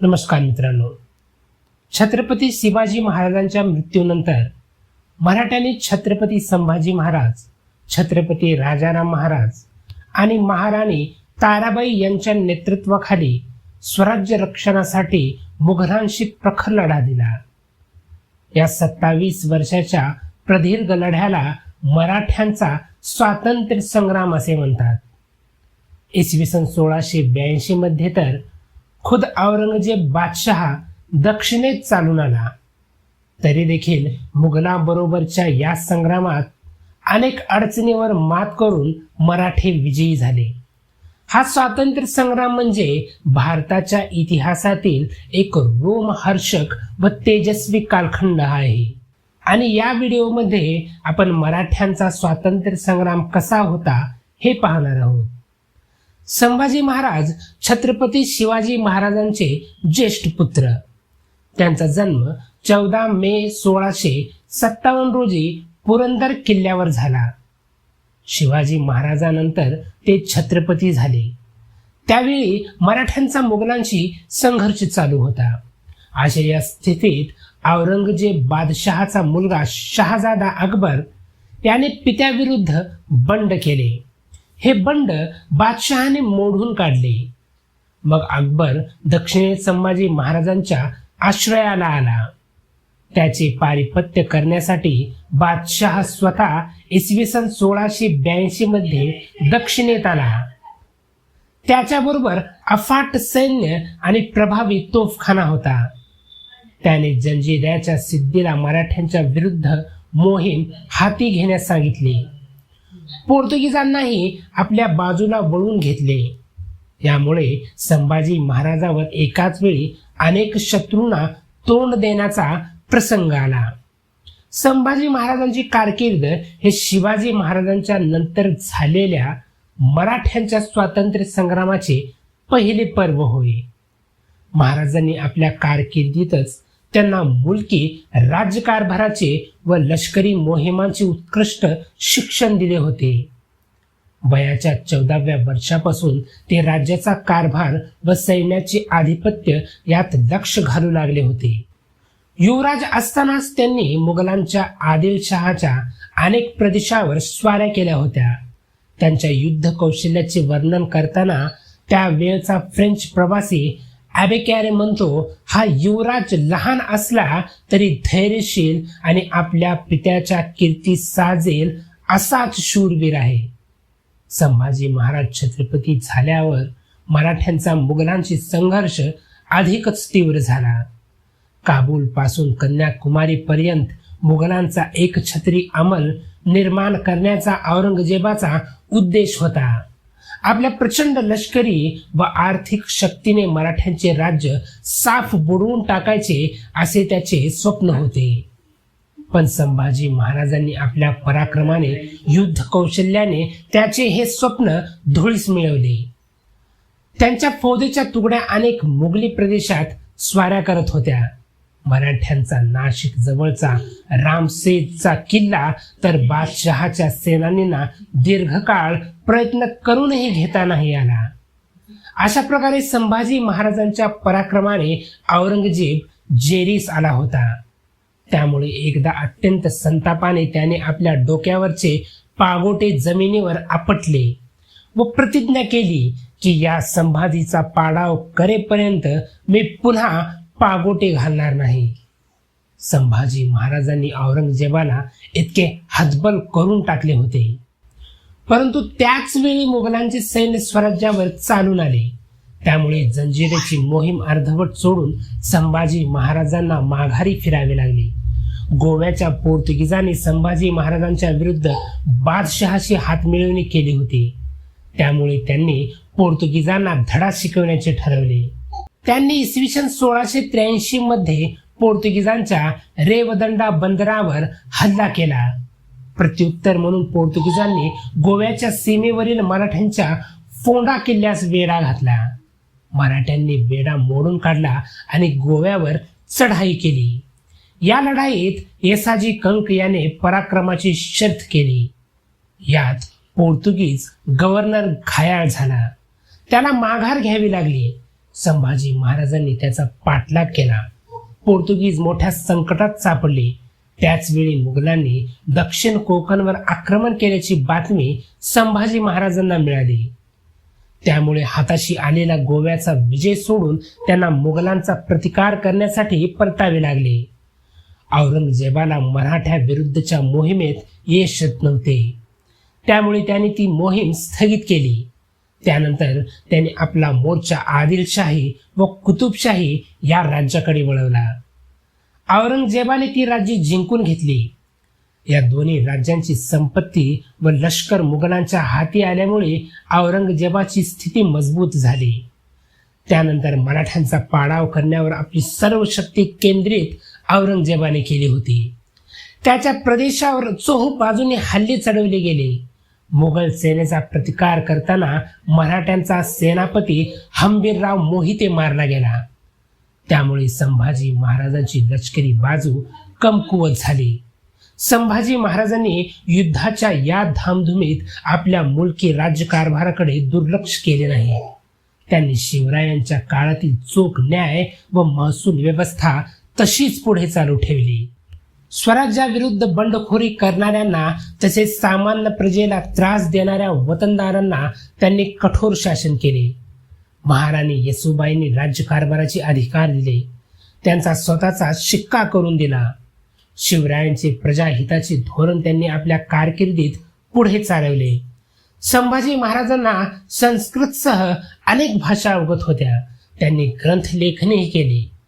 नमस्कार मित्रांनो. छत्रपती शिवाजी महाराजांच्या मृत्यूनंतर मराठ्यांनी छत्रपती संभाजी महाराज, छत्रपती राजाराम महाराज आणि महाराणी ताराबाई यांच्या नेतृत्वाखाली स्वराज्य रक्षणासाठी मुघलांशी प्रखर लढा दिला. या 27 वर्षाच्या प्रदीर्घ लढ्याला मराठ्यांचा स्वातंत्र्य संग्राम असे म्हणतात. इसवी सन 1682 मध्ये तर खुद औरंगजेब बादशहा दक्षिणेत चालून आला. तरी देखील मुघलांबरोबरच्या या संग्रामात अनेक अडचणीवर मात करून मराठे विजयी झाले. हा स्वातंत्र्य संग्राम म्हणजे भारताच्या इतिहासातील एक रोमहर्षक व तेजस्वी कालखंड आहे. आणि या व्हिडिओमध्ये आपण मराठ्यांचा स्वातंत्र्य संग्राम कसा होता हे पाहणार आहोत. संभाजी महाराज छत्रपती शिवाजी महाराजांचे ज्येष्ठ पुत्र. त्यांचा जन्म 14 मे 1657 रोजी पुरंदर किल्ल्यावर झाला. शिवाजी महाराजांनंतर ते छत्रपती झाले. त्यावेळी मराठ्यांचा मुघलांशी संघर्ष चालू होता. अशा या स्थितीत औरंगजेब बादशहाचा मुलगा शहाजादा अकबर याने पित्याविरुद्ध बंड केले. हे बंड बादशहाने मोडून काढले. मग अकबर दक्षिणेत संभाजी महाराजांच्या आश्रयाला आला. त्याचे पारिपत्य करण्यासाठी बादशहा स्वतः इसवी सन 1682 मध्ये दक्षिणेत आला. त्याच्याबरोबर अफाट सैन्य आणि प्रभावी तोफखाना होता. त्याने जंजिऱ्याच्या सिद्धीला मराठ्यांच्या विरुद्ध मोहीम हाती घेण्यास सांगितली. पोर्तुगीजांनाही आपल्या बाजूला वळवून घेतले. यामुळे संभाजी महाराजांवर एकाच वेळी अनेक शत्रूंना तोंड देण्याचा प्रसंग आला. संभाजी महाराजांची कारकीर्द हे शिवाजी महाराजांच्या नंतर झालेल्या मराठ्यांच्या स्वातंत्र्य संग्रामाचे पहिले पर्व होय. महाराजांनी आपल्या कारकिर्दीतच त्यांना मुलकी राज्यकारभाराचे व लष्करी मोहिमांचे उत्कृष्ट शिक्षण दिले होते. वयाच्या 14व्या वर्षापासून ते राज्याचा कारभार व सैन्याचे आधिपत्य यात लक्ष घालू लागले होते. युवराज असतानाच त्यांनी मुघलांच्या आदिलशहाच्या अनेक प्रदेशावर स्वाऱ्या केल्या होत्या. त्यांच्या युद्ध कौशल्याचे वर्णन करताना त्या वेळचा फ्रेंच प्रवासी ॲबेकॅरे म्हणतो, हा युवराज लहान असला तरी धैर्यशील आणि आपल्या पित्याच्या कीर्ती साजेल असाच शूरवीर आहे. संभाजी महाराज छत्रपती झाल्यावर मराठ्यांचा मुघलांशी संघर्ष अधिकच तीव्र झाला. काबूल पासून कन्याकुमारी पर्यंत मुघलांचा एकछत्री अंमल निर्माण करण्याचा औरंगजेबाचा उद्देश होता. आपल्या प्रचंड लष्करी व आर्थिक शक्तीने मराठ्यांचे राज्य साफ बुडवून टाकायचे असे त्याचे स्वप्न होते. पण संभाजी महाराजांनी आपल्या पराक्रमाने, युद्ध कौशल्याने त्याचे हे स्वप्न धुळीस मिळवले. त्यांच्या फौजेच्या तुकड्या अनेक मुघली प्रदेशात स्वाऱ्या करत होत्या. मराठ्यांचा नाशिक जवळचा रामसेजचा किल्ला तर बादशहाच्या सेनानींना दीर्घकाळ प्रयत्न करूनही घेता नाही आला. अशा प्रकारे संभाजी महाराजांच्या पराक्रमाने औरंगजेब जेरीस आला होता. त्यामुळे एकदा अत्यंत संतापाने त्याने आपल्या डोक्यावरचे पागोटे जमिनीवर आपटले व प्रतिज्ञा केली की या संभाजीचा पाडाव करेपर्यंत मी पुन्हा पागोटे घालणार नाही. संभाजी महाराजांनी औरंगजेबाला इतके हतबल करून टाकले होते. परंतु त्याच वेळी मुघलांचे सैन्य स्वराज्यावर चालून आले. त्यामुळे जंजिऱ्याची मोहीम अर्धवट सोडून संभाजी महाराजांना माघारी फिरावे लागले. गोव्याच्या पोर्तुगीजांनी संभाजी महाराजांच्या विरुद्ध बादशहाशी हातमिळवणी केली होती. त्यामुळे त्यांनी पोर्तुगीजांना धडा शिकवण्याचे ठरवले. त्यांनी इसवी सन 1683 मध्ये पोर्तुगीजांच्या रेवदंडा बंदरावर हल्ला केला. प्रत्युत्तर म्हणून पोर्तुगीजांनी गोव्याच्या सीमेवरील मराठ्यांच्या फोंडा किल्ल्यास वेढा घातला. मराठ्यांनी वेढा मोडून काढला आणि गोव्यावर चढाई केली. या लढाईत येसाजी कंक याने पराक्रमाची शर्थ केली. यात पोर्तुगीज गव्हर्नर घायाळ झाला. त्याला माघार घ्यावी लागली. संभाजी महाराजांनी त्याचा पाठलाग केला. पोर्तुगीज मोठ्या संकटात सापडले. त्याचवेळी मुघलांनी दक्षिण कोकणवर आक्रमण केल्याची बातमी संभाजी महाराजांना मिळाली. त्यामुळे हाताशी आलेला गोव्याचा विजय सोडून त्यांना मुघलांचा प्रतिकार करण्यासाठी परतावे लागले. औरंगजेबाला मराठ्या विरुद्धच्या मोहिमेत यश येत नव्हते. त्यामुळे त्यांनी ती मोहीम स्थगित केली. त्यानंतर त्यांनी आपला मोर्चा आदिलशाही व कुतुबशाही या राज्याकडे वळवला. औरंगजेबाने ती राज्ये जिंकून घेतली. या दोन्ही राज्यांची संपत्ती व लष्कर मुघलांच्या हाती आल्यामुळे औरंगजेबाची स्थिती मजबूत झाली. त्यानंतर मराठ्यांचा पाडाव करण्यावर आपली सर्व शक्ती केंद्रित औरंगजेबाने केली होती. त्याच्या प्रदेशावर चोहो बाजूने हल्ले चढवले गेले. मुघल सेनेचा प्रतिकार करताना मराठ्यांचा सेनापती हंबीरराव मोहिते मारला गेला. त्यामुळे संभाजी महाराजांची लष्करी बाजू कमकुवत झाली. संभाजी महाराजांनी युद्धाच्या या धामधुमीत आपल्या मुलकी राज्यकारभाराकडे दुर्लक्ष केले नाही. त्यांनी शिवरायांच्या काळातील चोख न्याय व महसूल व्यवस्था तशीच पुढे चालू ठेवली. स्वराज्याविरुद्ध बंडखोरी करणाऱ्यांना तसेच सामान्य प्रजेला त्रास देणाऱ्या वतनदारांना त्यांनी कठोर शासन केले. महाराणी येसूबाईंनी राज्यकारभाराचे अधिकार दिले. त्यांचा स्वतःचा शिक्का करून दिला. शिवरायांचे प्रजाहिताचे धोरण त्यांनी आपल्या कारकिर्दीत पुढे चालवले. संभाजी महाराजांना संस्कृतसह अनेक भाषा अवगत होत्या. त्यांनी ग्रंथलेखनही केले.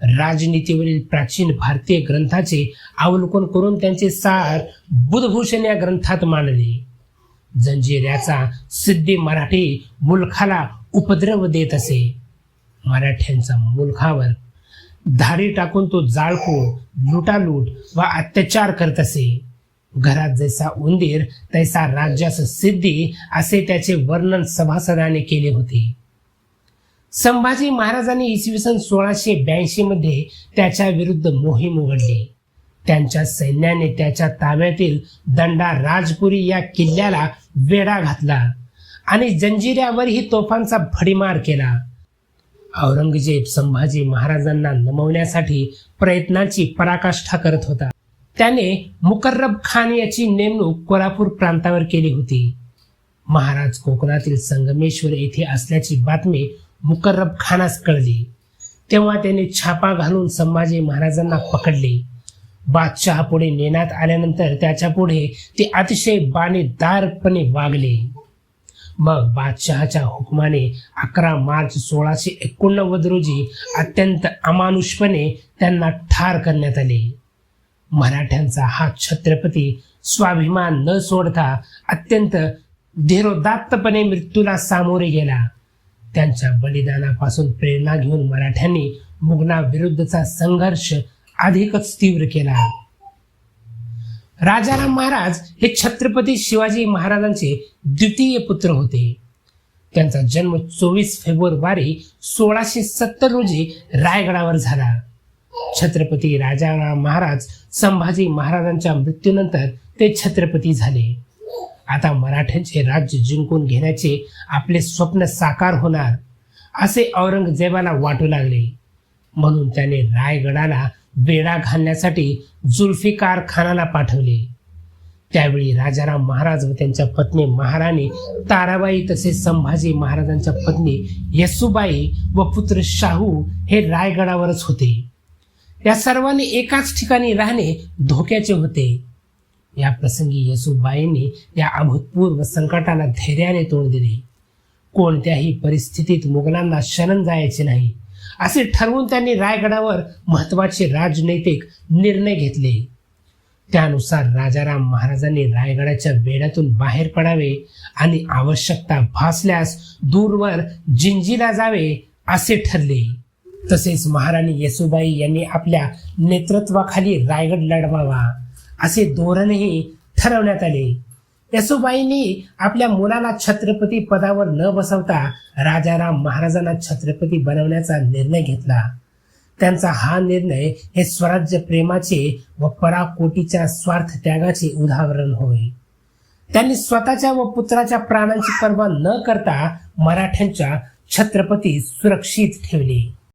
राजनीतीवरील प्राचीन भारतीय ग्रंथाचे अवलोकन करून त्यांचे सार बुधभूषण या ग्रंथात मांडले. जंजिऱ्याचा सिद्धी मराठी मुलखाला उपद्रव देत असे. मराठ्यांच्या मुलखावर धाडी टाकून तो जाळपोळ, लुटालूट व अत्याचार करत असे. घरात जैसा उंदीर तैसा राज्यास सिद्धी असे त्याचे वर्णन सभासदाने केले होते. संभाजी महाराजांनी इसवी सन 1682 मध्ये त्याच्या विरुद्ध मोहीम उघडली. त्यांच्या सैन्याने त्याच्या ताब्यातील दंडा राजपुरी या किल्ल्याला वेढा घातला आणि जंजिऱ्यावरही तोफांचा भडीमार केला. औरंगजेब संभाजी महाराजांना नमवण्यासाठी प्रयत्नांची पराकाष्ठा करत होता. त्याने मुकर्रब खान याची नेमणूक कोल्हापूर प्रांतावर केली होती. महाराज कोकणातील संगमेश्वर येथे असल्याची बातमी मुकर्रब खानास कळली. तेव्हा त्याने छापा घालून संभाजी महाराजांना पकडले. बादशहा पुढे नेण्यात आल्यानंतर त्याच्या पुढे ते अतिशय बाणेदारपणे वागले. मग बादशहाच्या हुकमाने 11 मार्च 1689 रोजी अत्यंत अमानुषपणे त्यांना ठार करण्यात आले. मराठ्यांचा हा छत्रपती स्वाभिमान न सोडता अत्यंत धीरोदात्तपणे मृत्यूला सामोरे गेला. त्यांच्या बलिदानापासून प्रेरणा घेऊन मराठ्यांनी मुघलाविरुद्धचा संघर्ष अधिकच तीव्र केला. राजाराम महाराज हे छत्रपती शिवाजी महाराजांचे द्वितीय पुत्र होते. त्यांचा जन्म 24 फेब्रुवारी 1670 रोजी रायगडावर झाला. छत्रपती राजाराम महाराज संभाजी महाराजांच्या मृत्यूनंतर ते छत्रपती झाले. आता मराठ्यांचे राज्य जिंकून घेण्याचे आपले स्वप्न साकार होणार असे औरंगजेबाला वाटू लागले. म्हणून त्याने रायगडाला वेढा घालण्यासाठी जुल्फिकार खानाला पाठवले. त्यावेळी राजाराम महाराज व त्यांच्या पत्नी महाराणी ताराबाई तसेच संभाजी महाराजांच्या पत्नी येसूबाई व पुत्र शाहू हे रायगडावरच होते. या सर्वांनी एकाच ठिकाणी राहणे धोक्याचे होते. या प्रसंगी येसूबाईंनी या अभूतपूर्व संकटाला धैर्याने तोंड दिले. कोणत्याही परिस्थितीत मुघलांना शरण जायचे नाही असे ठरवून त्यांनी रायगडावर महत्वाचे राजनैतिक निर्णय घेतले. त्यानुसार राजाराम महाराजांनी रायगडाच्या वेढ्यातून बाहेर पडावे आणि आवश्यकता भासल्यास दूरवर जिंजीला जावे असे ठरले. तसेच महाराणी येसूबाई यांनी आपल्या नेतृत्वाखाली रायगड लढवावा असे धोरणही ठरवण्यात आले. येसूबाईंनी आपल्या मुलाला छत्रपती पदावर न बसवता राजाराम महाराजांना छत्रपती बनवण्याचा निर्णय घेतला. त्यांचा हा निर्णय हे स्वराज्य प्रेमाचे व पराकोटीच्या स्वार्थ त्यागाचे उदाहरण होय. त्यांनी स्वतःच्या व पुत्राच्या प्राणांची पर्वा न करता मराठ्यांच्या छत्रपती सुरक्षित ठेवले.